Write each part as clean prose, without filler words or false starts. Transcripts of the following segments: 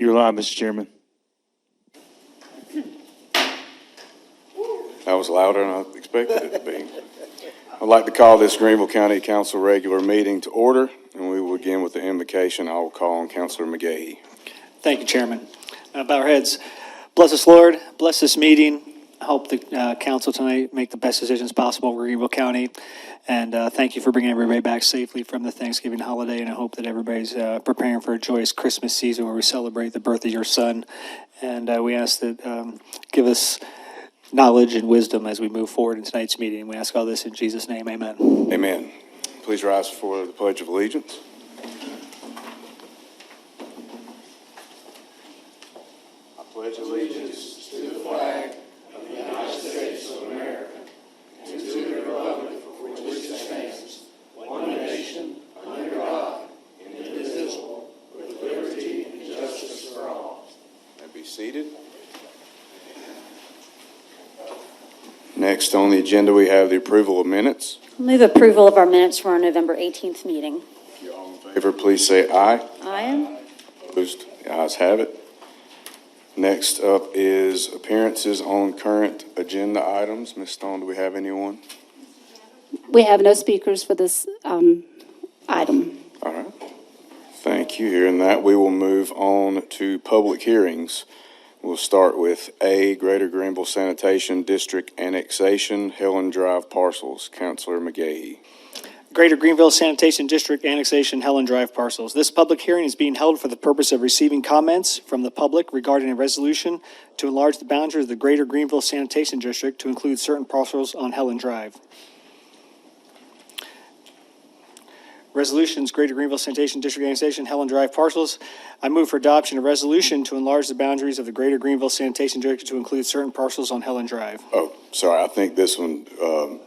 You're live, Mr. Chairman. That was louder than I expected it to be. I'd like to call this Greenville County Council regular meeting to order, and we will begin with the invocation. I will call on Councilor McGahee. Thank you, Chairman. Bow our heads. Bless us, Lord. Bless this meeting. I hope the council tonight make the best decisions possible for Greenville County. And thank you for bringing everybody back safely from the Thanksgiving holiday. And I hope that everybody's preparing for a joyous Christmas season where we celebrate the birth of your son. And we ask that give us knowledge and wisdom as we move forward in tonight's meeting. We ask all this in Jesus' name. Amen. Amen. Please rise for the Pledge of Allegiance. I pledge allegiance to the flag of the United States of America and to the republic for which it stands, one nation, under God, indivisible, with liberty and justice for all. May be seated. Next on the agenda, we have the approval of minutes. Move approval of our minutes for our November 18th meeting. If you're all in favor, please say aye. Aye. Opposed? The ayes have it. Next up is appearances on current agenda items. Ms. Stone, do we have anyone? We have no speakers for this item. All right. Thank you. Hearing that, we will move on to public hearings. We'll start with A, Greater Greenville Sanitation District Annexation, Helen Drive Parcels. Councilor McGahee. Greater Greenville Sanitation District Annexation Helen Drive Parcels. This public hearing is being held for the purpose of receiving comments from the public regarding a resolution to enlarge the boundaries of the Greater Greenville Sanitation District to include certain parcels on Helen Drive. Resolutions, Greater Greenville Sanitation District Annexation Helen Drive Parcels. I move for adoption of resolution to enlarge the boundaries of the Greater Greenville Sanitation District to include certain parcels on Helen Drive. Oh, sorry. I think this one,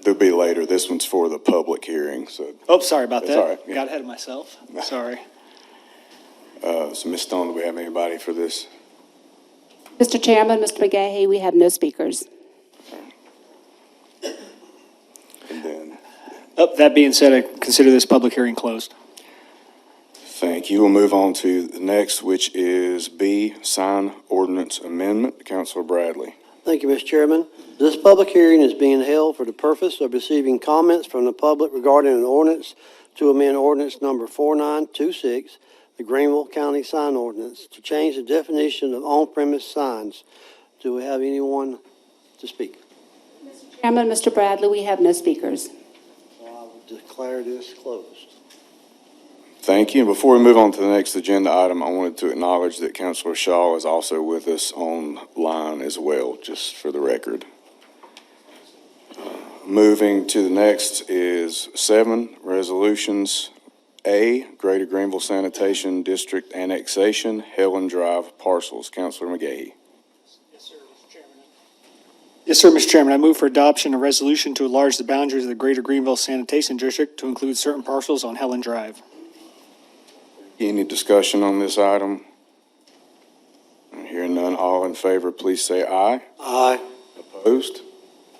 there'll be later. This one's for the public hearing. So, Oh, sorry about That's that. all right, yeah. Got ahead of myself. Sorry. so Ms. Stone, do we have anybody for this? Mr. Chairman, Mr. McGahee, we have no speakers. And then, That being said, I consider this public hearing closed. thank you. We'll move on to the next, which is B, Sign Ordinance Amendment. Councilor Bradley. Thank you, Mr. Chairman. This public hearing is being held for the purpose of receiving comments from the public regarding an ordinance to amend ordinance number 4926, the Greenville County Sign Ordinance, to change the definition of on-premise signs. Do we have anyone to speak? Chairman, Mr. Bradley, we have no speakers. I will declare this closed. Thank you. And before we move on to the next agenda item, I wanted to acknowledge that Councilor Shaw is also with us online as well, just for the record. Moving to the next is 7 resolutions. A, Greater Greenville Sanitation District Annexation, Helen Drive Parcels. Councilor McGahee. Yes, sir, Mr. Chairman. I move for adoption of resolution to enlarge the boundaries of the Greater Greenville Sanitation District to include certain parcels on Helen Drive. Any discussion on this item? Hearing none, all in favor, please say aye. Aye. Opposed?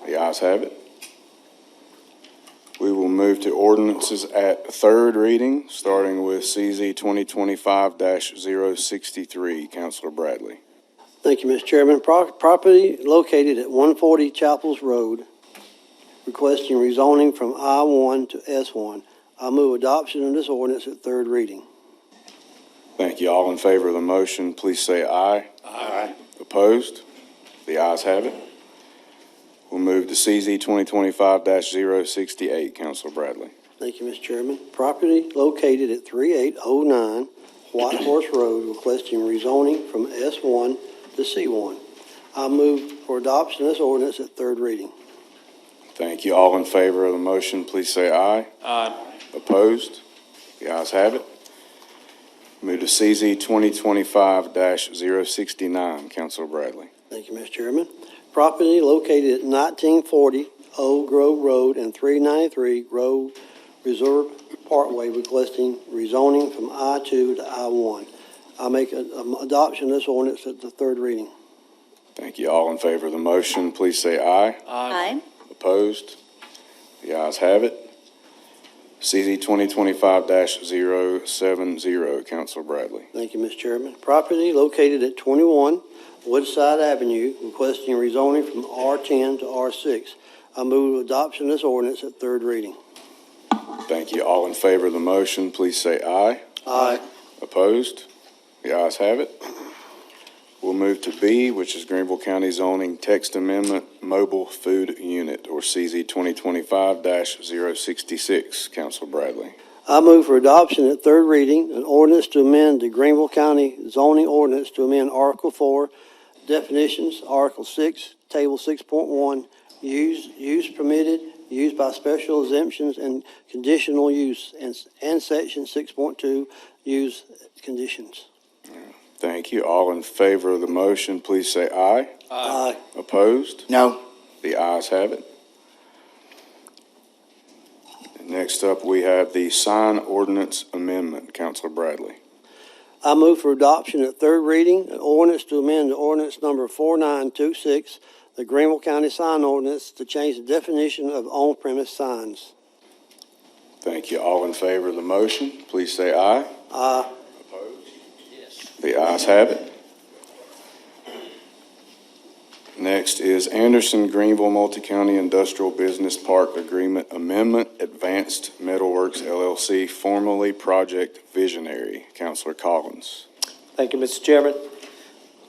The ayes have it. We will move to ordinances at third reading, starting with CZ 2025-063. Councilor Bradley. Thank you, Mr. Chairman. Property located at 140 Chapels Road, requesting rezoning from I-1 to S1. I move adoption of this ordinance at third reading. Thank you. All in favor of the motion, please say aye. Aye. Opposed? The ayes have it. We'll move to CZ 2025-068. Councilor Bradley. Thank you, Mr. Chairman. Property located at 3809 White Horse Road, requesting rezoning from S1 to C1. I move for adoption of this ordinance at third reading. Thank you. All in favor of the motion, please say aye. Aye. Opposed? The ayes have it. Move to CZ 2025-069. Councilor Bradley. Thank you, Mr. Chairman. Property located at 1940 Old Grove Road and 393 Grove Reserve Parkway, requesting rezoning from I-2 to I-1. I make adoption of this ordinance at the third reading. Thank you. All in favor of the motion, please say aye. Aye. Opposed? The ayes have it. CZ 2025-070, Counselor Bradley. Thank you, Mr. Chairman. Property located at 21 Woodside Avenue, requesting rezoning from R10 to R6. I move adoption of this ordinance at third reading. Thank you. All in favor of the motion, please say aye. Aye. Opposed? The ayes have it. We'll move to B, which is Greenville County Zoning Text Amendment Mobile Food Unit, or CZ 2025-066. Counselor Bradley. I move for adoption at third reading, an ordinance to amend the Greenville County zoning ordinance to amend Article 4, definitions, Article 6, Table 6.1, use permitted, use by special exemptions and conditional use, and Section 6.2, use conditions. Thank you. All in favor of the motion, please say aye. Aye. Opposed? No. The ayes have it. Next up, we have the sign ordinance amendment. Counselor Bradley. I move for adoption at third reading, an ordinance to amend the ordinance number 4926, the Greenville County sign ordinance, to change the definition of on-premise signs. Thank you. All in favor of the motion, please say aye. Aye. Opposed? The ayes have it. Next is Anderson Greenville Multi-County Industrial Business Park Agreement Amendment, Advanced Metalworks LLC, formerly Project Visionary. Counselor Collins. Thank you, Mr. Chairman.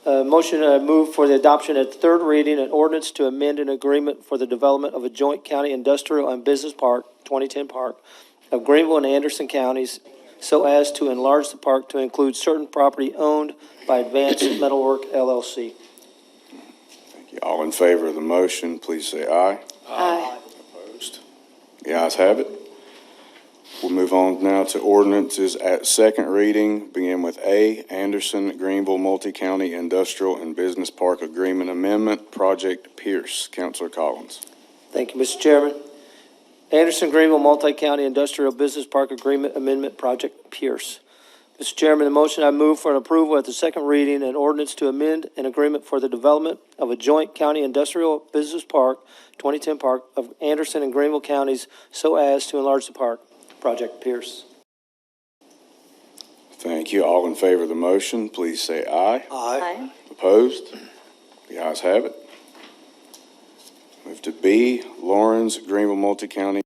Motion to move for the adoption at third reading an ordinance to amend an agreement for the development of a joint county industrial and business park, 2010 Park, of Greenville and Anderson counties, so as to enlarge the park to include certain property owned by Advanced Metalwork LLC. Thank you. All in favor of the motion, please say aye. Aye. Opposed? The ayes have it. We'll move on now to ordinances at second reading. Begin with A, Anderson Greenville Multi-County Industrial and Business Park Agreement Amendment, Project Pierce. Counselor Collins. Thank you, Mr. Chairman. Anderson Greenville Multi-County Industrial Business Park Agreement Amendment, Project Pierce. Mr. Chairman, the motion I move for an approval at the second reading an ordinance to amend an agreement for the development of a joint county industrial business park, 2010 Park, of Anderson and Greenville counties, so as to enlarge the park. Project Pierce. Thank you. All in favor of the motion, please say aye. Aye. Opposed? The ayes have it. Move to B, Lawrence Greenville Multi-County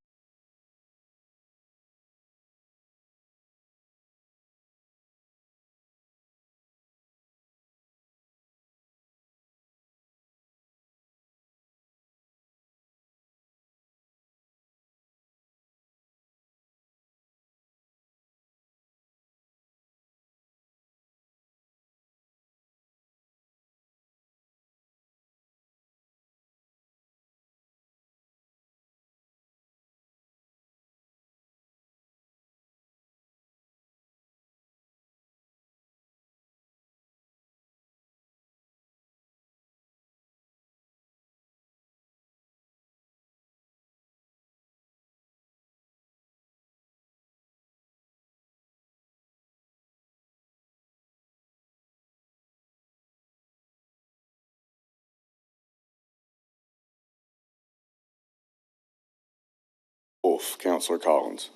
Wolf. Counselor Collins.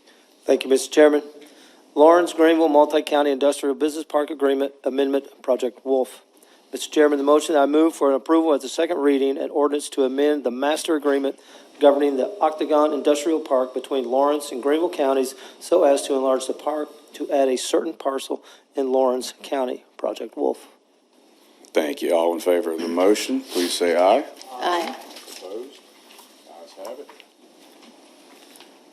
Thank you, Mr. Chairman. Lawrence Greenville Multi-County Industrial Business Park Agreement Amendment, Project Wolf. Mr. Chairman, the motion I move for an approval at the second reading an ordinance to amend the master agreement governing the Octagon Industrial Park between Lawrence and Greenville counties so as to enlarge the park to add a certain parcel in Lawrence County. Project Wolf. Thank you. All in favor of the motion, please say aye. Aye. Opposed? Ayes have it.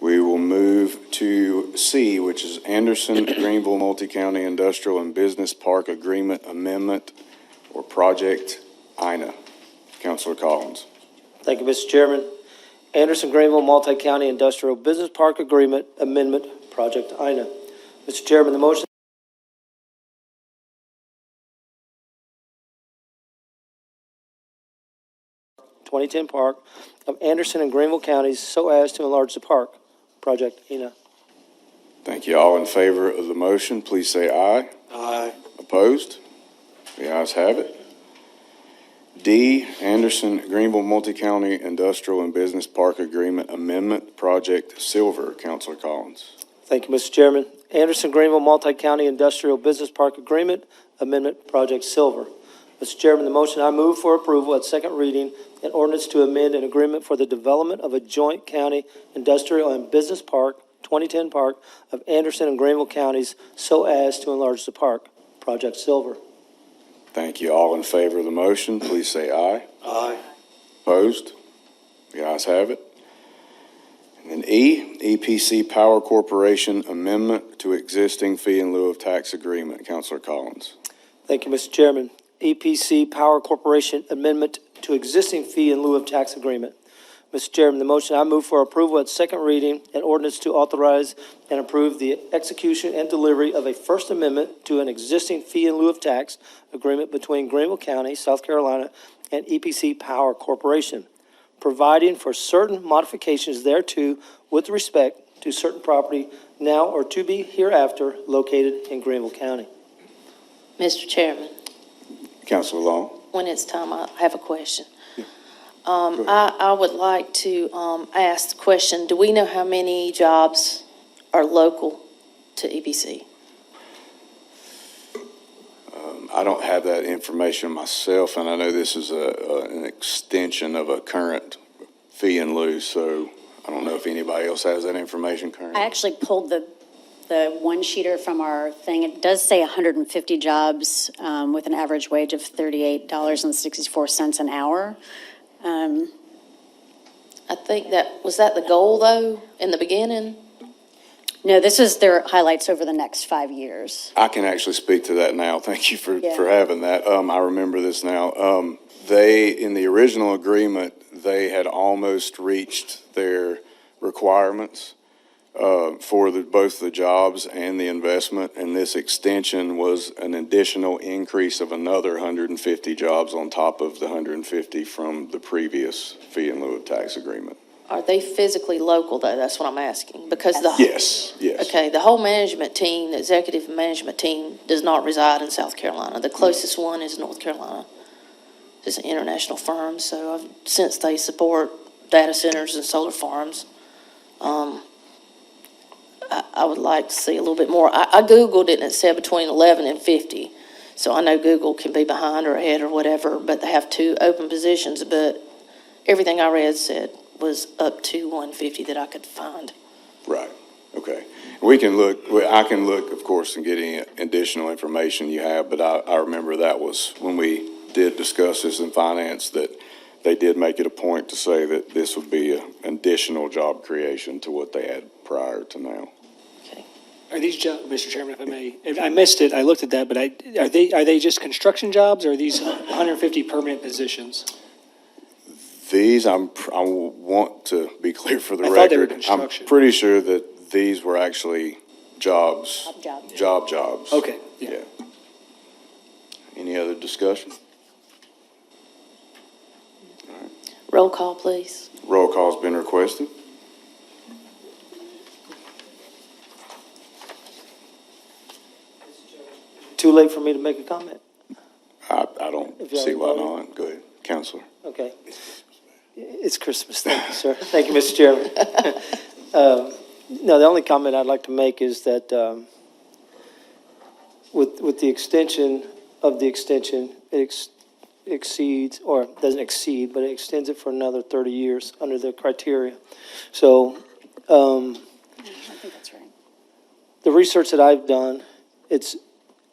We will move to C, which is Anderson Greenville Multi-County Industrial and Business Park Agreement Amendment, or Project INA. Counselor Collins. Thank you, Mr. Chairman. Anderson Greenville Multi-County Industrial Business Park Agreement Amendment, Project INA. Mr. Chairman, the motion 2010 Park of Anderson and Greenville counties so as to enlarge the park. Project INA. Thank you. All in favor of the motion, please say aye. Aye. Opposed? The ayes have it. D, Anderson Greenville Multi-County Industrial and Business Park Agreement Amendment, Project Silver. Counselor Collins. Thank you, Mr. Chairman. Anderson Greenville Multi-County Industrial Business Park Agreement Amendment, Project Silver. Mr. Chairman, the motion I move for approval at second reading, an ordinance to amend an agreement for the development of a joint county industrial and business park, 2010 park of Anderson and Greenville counties so as to enlarge the park, Project Silver. Thank you. All in favor of the motion, please say aye. Aye. Opposed? The ayes have it. And then E, EPC Power Corporation Amendment to Existing Fee in Lieu of Tax Agreement. Counselor Collins. Thank you, Mr. Chairman. EPC Power Corporation Amendment to Existing Fee in Lieu of Tax Agreement. Mr. Chairman, the motion I move for approval at second reading, an ordinance to authorize and approve the execution and delivery of a First Amendment to an existing fee in lieu of tax agreement between Greenville County, South Carolina, and EPC Power Corporation, providing for certain modifications thereto with respect to certain property now or to be hereafter located in Greenville County. Mr. Chairman, Counselor Long. when it's time, I have a question. Go ahead. I would like to ask the question, do we know how many jobs are local to EPC? I don't have that information myself, and I know this is an extension of a current fee in lieu, so I don't know if anybody else has that information currently. I actually pulled the one-sheeter from our thing. It does say 150 jobs with an average wage of $38.64 an hour. I think was that the goal, though, in the beginning? No, this is their highlights over the next 5 years. I can actually speak to that now. Thank you for Yeah. having that. I remember this now. In the original agreement, they had almost reached their requirements for both the jobs and the investment, and this extension was an additional increase of another 150 jobs on top of the 150 from the previous fee in lieu of tax agreement. Are they physically local, though? That's what I'm asking. Because Yes, yes. Okay, the whole management team, the executive management team, does not reside in South Carolina. The closest one is North Carolina. It's an international firm, so since they support data centers and solar farms, I would like to see a little bit more. I Googled it, and it said between 11 and 50. So I know Google can be behind or ahead or whatever, but they have 2 open positions. But everything I read said was up to 150 that I could find. Right, okay. We can look, I can look, of course, and get any additional information you have, but I remember that was when we did discuss this in finance, that they did make it a point to say that this would be an additional job creation to what they had prior to now. Okay. Are these jobs, Mr. Chairman, if I may, I missed it, I looked at that, but are they just construction jobs, or are these 150 permanent positions? These, I want to be clear for the I thought they were record. construction. I'm pretty sure that these were actually jobs. Jobs. Okay, Yeah. yeah. Any other discussion? Roll call, please. Roll call's been requested. Too late for me to make a comment? I don't If y'all see why voted. not. Go ahead, Counselor. Okay. It's Christmas. Thank you, sir. Thank you, Mr. Chairman. No, the only comment I'd like to make is that with the extension of the extension, it exceeds, or doesn't exceed, but it extends it for another 30 years under the criteria. So I think that's right. the research that I've done, it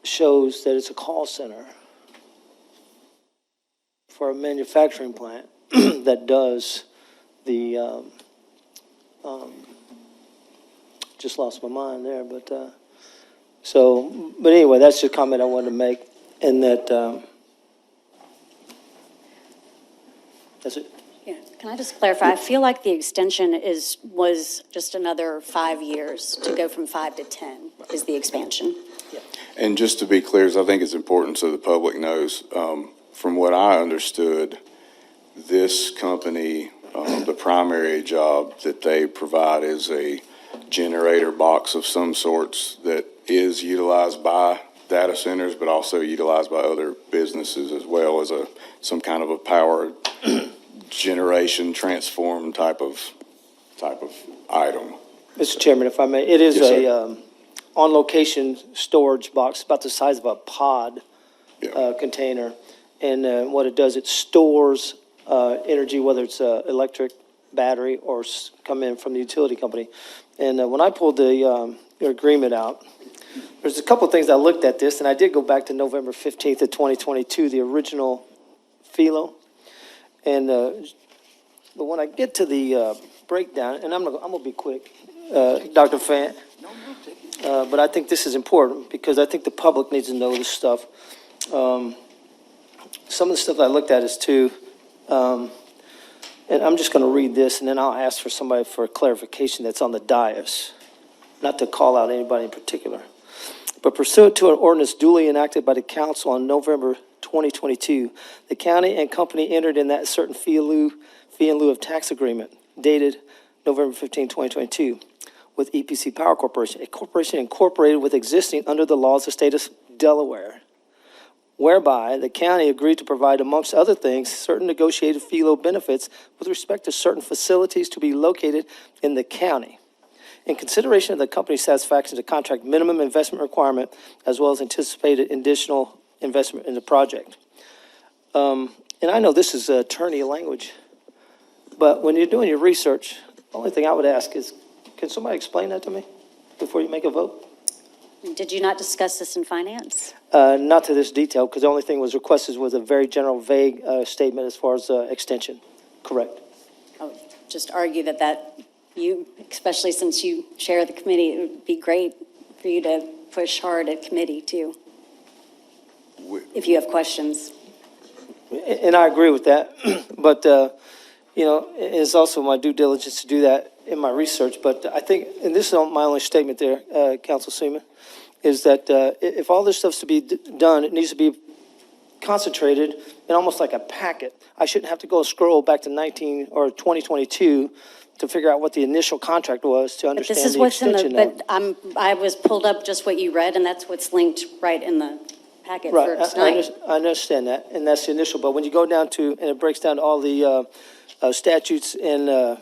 shows that it's a call center for a manufacturing plant that does the, just lost my mind there, but anyway, that's the comment I wanted to make, and that, that's it. Yeah, can I just clarify? I feel like the extension was just another 5 years to go from 5 to 10 is the expansion. And just to be clear, I think it's important so the public knows, from what I understood, this company, the primary job that they provide is a generator box of some sorts that is utilized by data centers, but also utilized by other businesses as well as some kind of a power generation transform type of item. Mr. Chairman, if I may, it is Yes, sir. a on-location storage box about the size of a pod Yeah. container. And what it does, it stores energy, whether it's electric, battery, or come in from the utility company. And when I pulled your agreement out, there's a couple of things I looked at this, and I did go back to November 15th of 2022, the original FILO. And but when I get to the breakdown, and I'm gonna be quick, Dr. Fant. But I think this is important because I think the public needs to know this stuff. Some of the stuff I looked at is too, and I'm just going to read this, and then I'll ask for somebody for a clarification that's on the dais, not to call out anybody in particular. But pursuant to an ordinance duly enacted by the council on November 2022, the county and company entered in that certain fee in lieu of tax agreement dated November 15, 2022, with EPC Power Corporation, a corporation incorporated with existing under the laws of the state of Delaware, whereby the county agreed to provide, amongst other things, certain negotiated FILO benefits with respect to certain facilities to be located in the county. In consideration of the company's satisfaction to contract minimum investment requirement, as well as anticipated additional investment in the project. And I know this is attorney language, but when you're doing your research, the only thing I would ask is, can somebody explain that to me before you make a vote? Did you not discuss this in finance? Not to this detail, because the only thing was requested was a very general, vague statement as far as extension. Correct. I would just argue that you, especially since you chair the committee, it would be great for you to push hard at committee too, if you have questions. And I agree with that, but, it's also my due diligence to do that in my research. But I think, and this is my only statement there, Council Seaman, is that if all this stuff's to be done, it needs to be concentrated in almost like a packet. I shouldn't have to go scroll back to 2022 to figure out what the initial contract was to But understand this is the what's in extension the, of. but I was pulled up just what you read, and that's what's linked right in the packet Right, for tonight. I understand that, and that's the initial, but when you go down to, and it breaks down to all the statutes and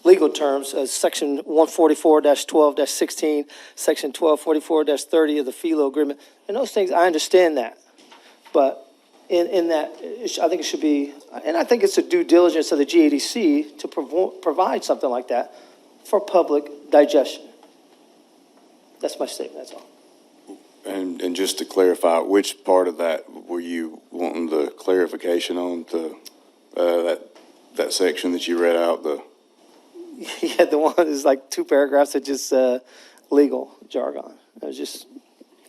legal terms, section 144-12-16, section 1244-30 of the FILO agreement, and those things, I understand that. But in that, I think it should be, and I think it's a due diligence of the GADC to provide something like that for public digestion. That's my statement, that's all. And just to clarify, which part of that were you wanting the clarification on, that section that you read out, Yeah, the one is like two paragraphs of just legal jargon. It was just,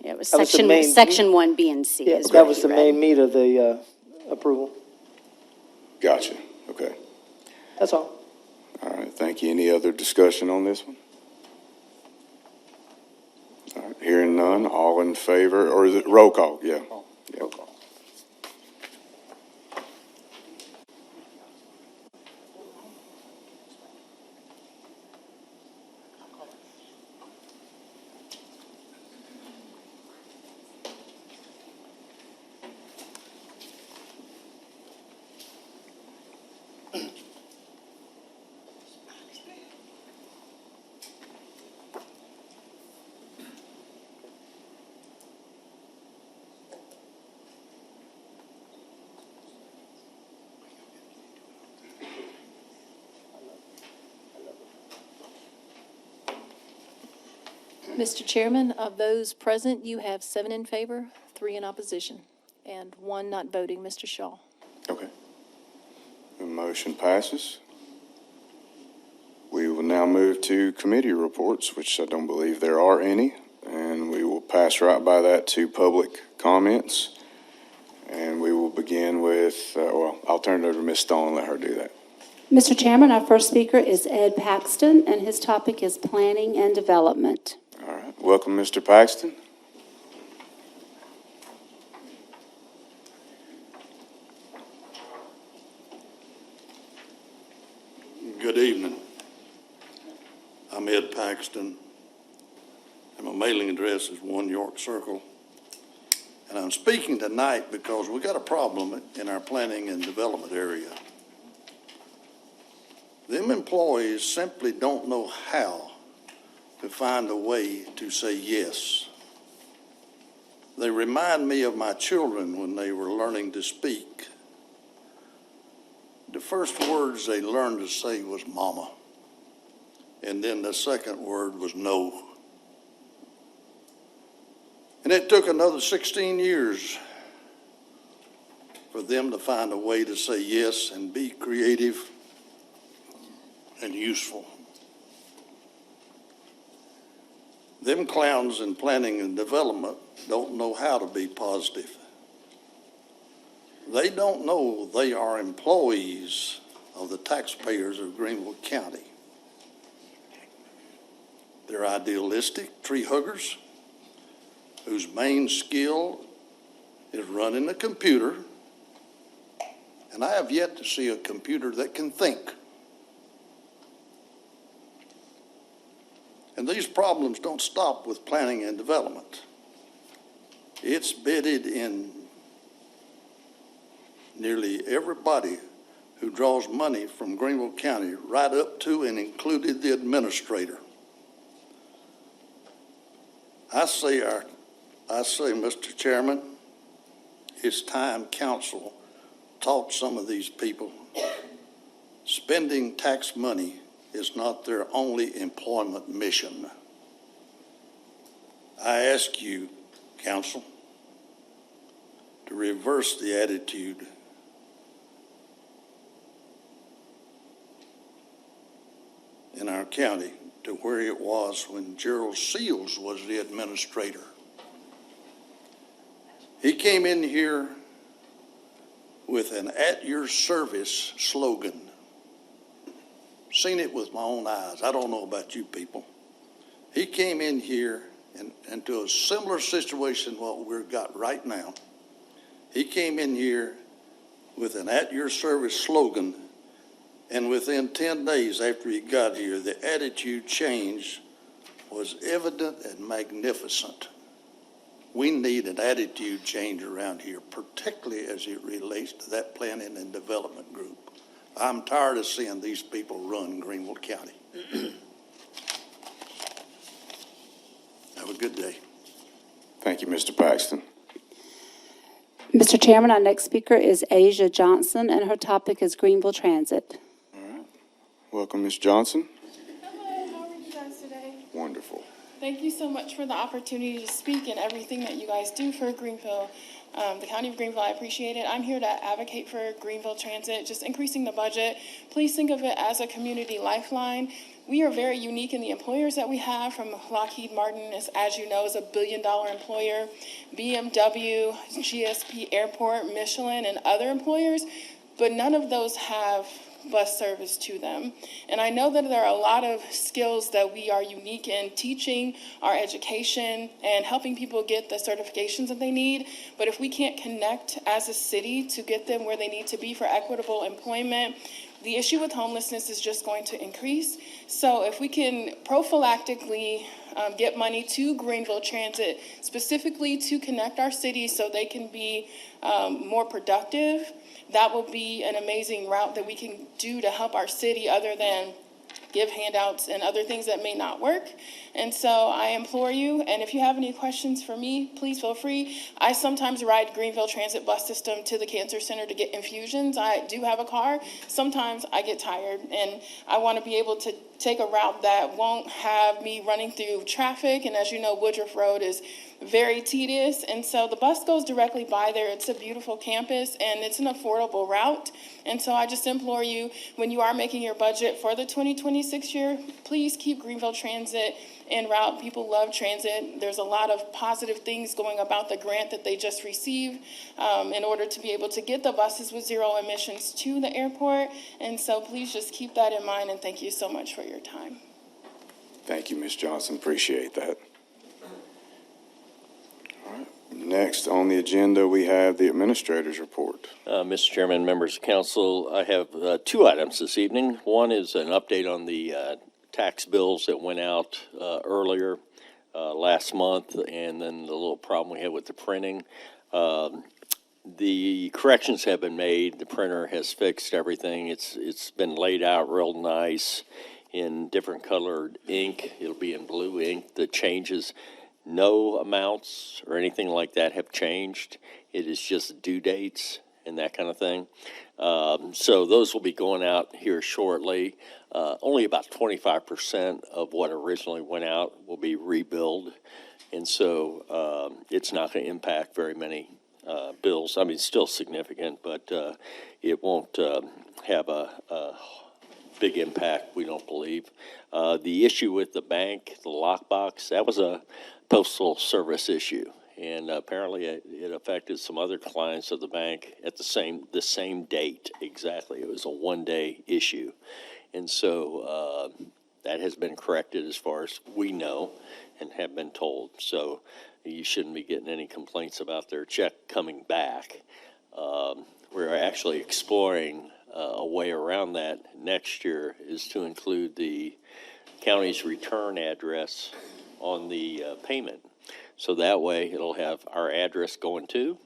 Yeah, it was that was the section main- 1, B, and C yeah, is that what was you the read. main meat of the approval. gotcha, okay. That's all. All right, thank you. Any other discussion on this one? All right, hearing none, all in favor, or is it roll call? Yeah. Roll call. Mr. Chairman, of those present, you have 7 in favor, 3 in opposition, and 1 not voting, Mr. Shaw. Okay. The motion passes. We will now move to committee reports, which I don't believe there are any, and we will pass right by that to public comments. And we will begin with, I'll turn it over to Ms. Stone and let her do that. Mr. Chairman, our first speaker is Ed Paxton, and his topic is planning and development. All right, welcome, Mr. Paxton. Good evening. I'm Ed Paxton. and my mailing address is 1 York Circle. And I'm speaking tonight because we got a problem in our planning and development area. Them employees simply don't know how to find a way to say yes. They remind me of my children when they were learning to speak. The first words they learned to say was mama, and then the second word was no. And it took another 16 years for them to find a way to say yes and be creative and useful. Them clowns in planning and development don't know how to be positive. They don't know they are employees of the taxpayers of Greenville County. They're idealistic tree huggers whose main skill is running a computer, and I have yet to see a computer that can think. And these problems don't stop with planning and development. It's bedded in nearly everybody who draws money from Greenville County, right up to and included the administrator. I say, Mr. Chairman, it's time council taught some of these people spending tax money is not their only employment mission. I ask you, council, to reverse the attitude in our county to where it was when Gerald Seals was the administrator. He came in here with an at-your-service slogan. Seen it with my own eyes. I don't know about you people. He came in here into a similar situation what we've got right now. He came in here with an at-your-service slogan, and within 10 days after he got here, the attitude change was evident and magnificent. We need an attitude change around here, particularly as it relates to that planning and development group. I'm tired of seeing these people run Greenville County. Have a good day. Thank you, Mr. Paxton. Mr. Chairman, our next speaker is Asia Johnson, and her topic is Greenville Transit. Welcome, Ms. Johnson. Hello, how are you guys today? Wonderful. Thank you so much for the opportunity to speak and everything that you guys do for Greenville. The County of Greenville, I appreciate it. I'm here to advocate for Greenville Transit, just increasing the budget. Please think of it as a community lifeline. We are very unique in the employers that we have, from Lockheed Martin, as you know, is $1 billion employer, BMW, GSP Airport, Michelin, and other employers, but none of those have bus service to them. And I know that there are a lot of skills that we are unique in teaching, our education, and helping people get the certifications that they need. But if we can't connect as a city to get them where they need to be for equitable employment, the issue with homelessness is just going to increase. So if we can prophylactically get money to Greenville Transit, specifically to connect our cities so they can be more productive, that will be an amazing route that we can do to help our city, other than give handouts and other things that may not work. And so I implore you, and if you have any questions for me, please feel free. I sometimes ride Greenville Transit bus system to the cancer center to get infusions. I do have a car. Sometimes I get tired, and I want to be able to take a route that won't have me running through traffic. And as you know, Woodruff Road is very tedious, and so the bus goes directly by there. It's a beautiful campus, and it's an affordable route. And so I just implore you, when you are making your budget for the 2026 year, please keep Greenville Transit en route. People love transit. There's a lot of positive things going about the grant that they just received in order to be able to get the buses with zero emissions to the airport. And so please just keep that in mind, and thank you so much for your time. Thank you, Ms. Johnson. Appreciate that. All right. Next on the agenda, we have the administrator's report. Mr. Chairman, members of council, I have two items this evening. One is an update on the tax bills that went out earlier. last month, and then the little problem we had with the printing. The corrections have been made. The printer has fixed everything. It's been laid out real nice in different colored ink. It'll be in blue ink. The changes, no amounts or anything like that have changed. It is just due dates and that kind of thing. So those will be going out here shortly. Only about 25% of what originally went out will be rebilled. And so it's not going to impact very many bills. I mean, it's still significant, but it won't have a big impact, we don't believe. The issue with the bank, the lockbox, that was a postal service issue. And apparently it affected some other clients of the bank at the same date exactly. It was a one-day issue. And so that has been corrected as far as we know and have been told. So you shouldn't be getting any complaints about their check coming back. We're actually exploring a way around that next year is to include the county's return address on the payment. So that way it'll have our address going to,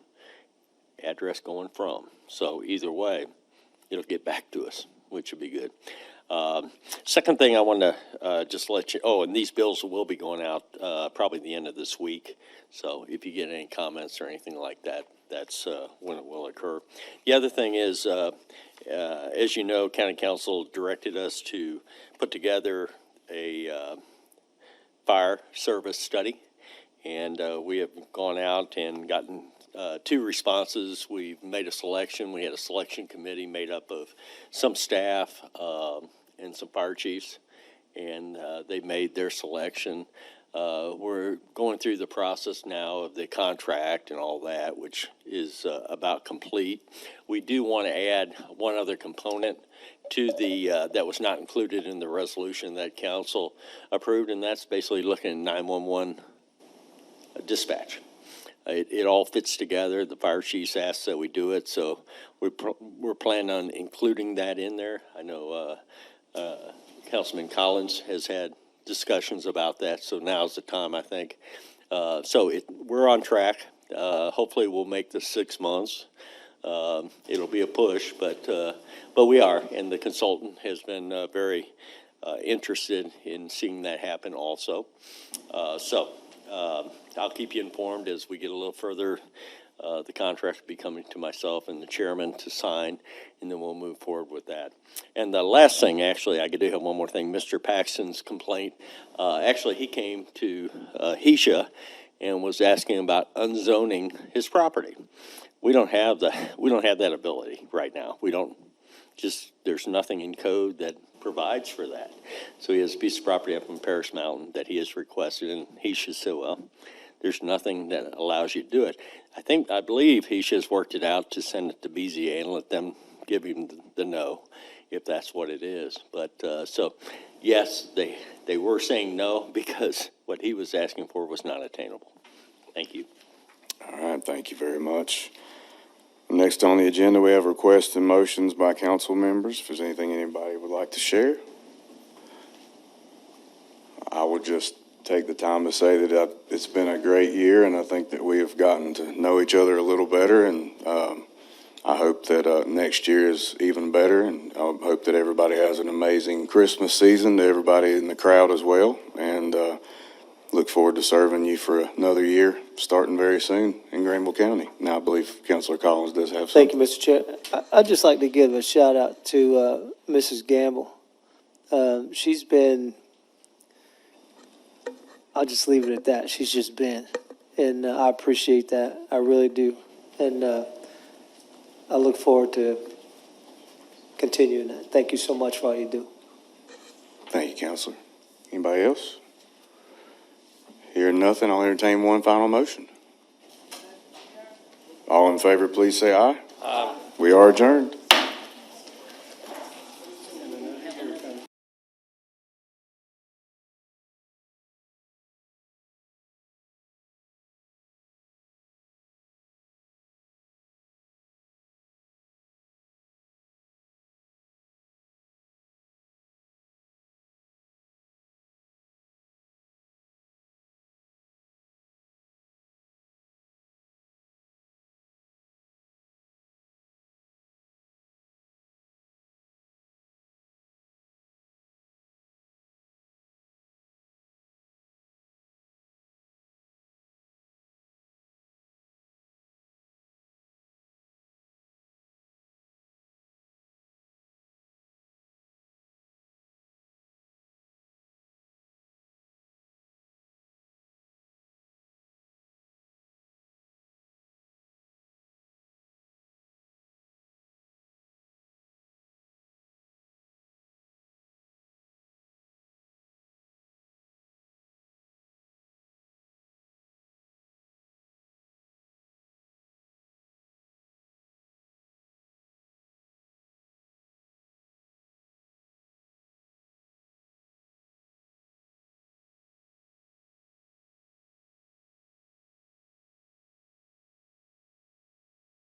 address going from. So either way, it'll get back to us, which would be good. Second thing I want to just let you, and these bills will be going out probably the end of this week. So if you get any comments or anything like that, that's when it will occur. The other thing is, as you know, County Council directed us to put together a fire service study. And we have gone out and gotten 2 responses. We've made a selection. We had a selection committee made up of some staff and some fire chiefs, and they made their selection. We're going through the process now of the contract and all that, which is about complete. We do want to add one other component to the that was not included in the resolution that council approved, and that's basically looking at 911 dispatch. It all fits together. The fire chiefs asked that we do it, so we're planning on including that in there. I know Councilman Collins has had discussions about that, so now's the time, I think. We're on track. Hopefully we'll make the 6 months. It'll be a push, but we are, and the consultant has been very interested in seeing that happen also. I'll keep you informed as we get a little further. The contract will be coming to myself and the chairman to sign, and then we'll move forward with that. And the last thing, actually, I do have one more thing. Mr. Paxton's complaint, actually, he came to HESA and was asking about unzoning his property. We don't have that ability right now. There's nothing in code that provides for that. So he has a piece of property up in Paris Mountain that he has requested, and HESA said, well, there's nothing that allows you to do it. I believe HESA has worked it out to send it to BZA and let them give him the no, if that's what it is. But, so, yes, they were saying no because what he was asking for was not attainable. Thank you. All right, thank you very much. Next on the agenda, we have requests and motions by council members. If there's anything anybody would like to share, I would just take the time to say that it's been a great year, and I think that we have gotten to know each other a little better, and I hope that next year is even better, and I hope that everybody has an amazing Christmas season, to everybody in the crowd as well, and look forward to serving you for another year, starting very soon in Greenville County. Now, I believe Councilor Collins does have something. Thank you, Mr. Chair. I'd just like to give a shout out to Mrs. Gamble. She's been, I'll just leave it at that. She's just been, and I appreciate that. I really do. And I look forward to continuing that. Thank you so much for all you do. Thank you, Councilor. Anybody else? Hearing nothing, I'll entertain one final motion. All in favor, please say aye. Aye. We are adjourned.